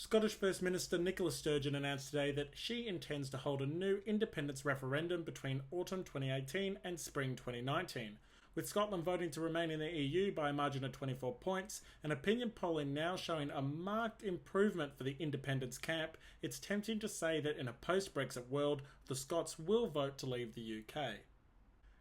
Scottish First Minister Nicola Sturgeon announced today that she intends to hold a new independence referendum between autumn 2018 and spring 2019. With Scotland voting to remain in the EU by a margin of 24 points, and opinion polling now showing a marked improvement for the independence camp, it's tempting to say that in a post-Brexit world, the Scots will vote to leave the UK.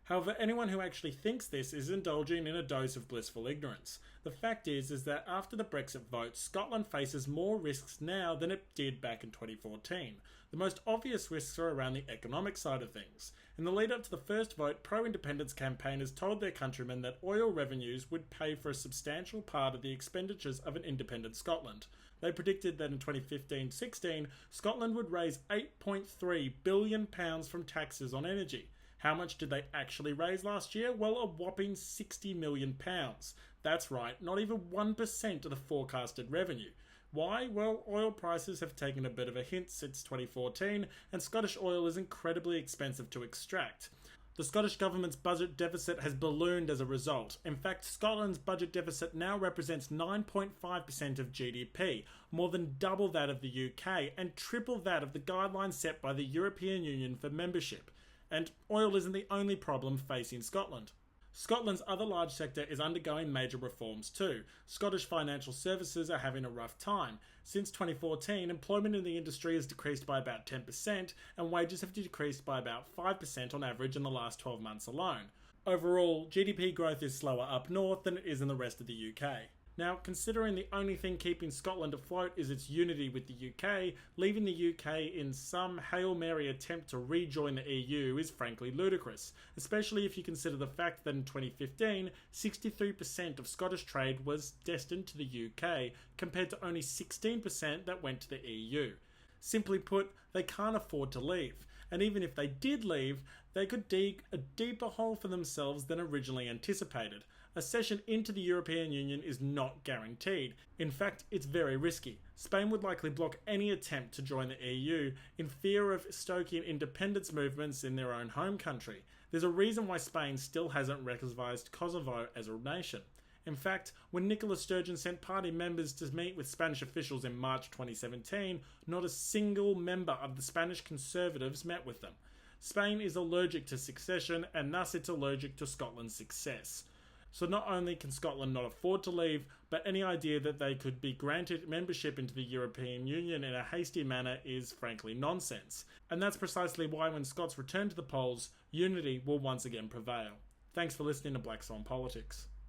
However, anyone who actually thinks this is indulging in a dose of blissful ignorance. The fact is that after the Brexit vote, Scotland faces more risks now than it did back in 2014. The most obvious risks are around the economic side of things. In the lead up to the first vote, pro-independence campaigners told their countrymen that oil revenues would pay for a substantial part of the expenditures of an independent Scotland. They predicted that in 2015-16, Scotland would raise £8.3 billion from taxes on energy. How much did they actually raise last year? Well, a whopping £60 million. That's right, not even 1% of the forecasted revenue. Why? Well, oil prices have taken a bit of a hint since 2014, and Scottish oil is incredibly expensive to extract. The Scottish Government's budget deficit has ballooned as a result. In fact, Scotland's budget deficit now represents 9.5% of GDP, more than double that of the UK, and triple that of the guidelines set by the European Union for membership. And oil isn't the only problem facing Scotland. Scotland's other large sector is undergoing major reforms too. Scottish financial services are having a rough time. Since 2014, employment in the industry has decreased by about 10%, and wages have decreased by about 5% on average in the last 12 months alone. Overall, GDP growth is slower up north than it is in the rest of the UK. Now, considering the only thing keeping Scotland afloat is its unity with the UK, leaving the UK in some Hail Mary attempt to rejoin the EU is frankly ludicrous, especially if you consider the fact that in 2015, 63% of Scottish trade was destined to the UK, compared to only 16% that went to the EU. Simply put, they can't afford to leave, and even if they did leave, they could dig a deeper hole for themselves than originally anticipated. A session into the European Union is not guaranteed. In fact, it's very risky. Spain would likely block any attempt to join the EU in fear of stoking independence movements in their own home country. There's a reason why Spain still hasn't recognised Kosovo as a nation. In fact, when Nicola Sturgeon sent party members to meet with Spanish officials in March 2017, not a single member of the Spanish Conservatives met with them. Spain is allergic to succession, and thus it's allergic to Scotland's success. So not only can Scotland not afford to leave, but any idea that they could be granted membership into the European Union in a hasty manner is frankly nonsense. And that's precisely why when Scots return to the polls, unity will once again prevail. Thanks for listening to Black Swan Politics.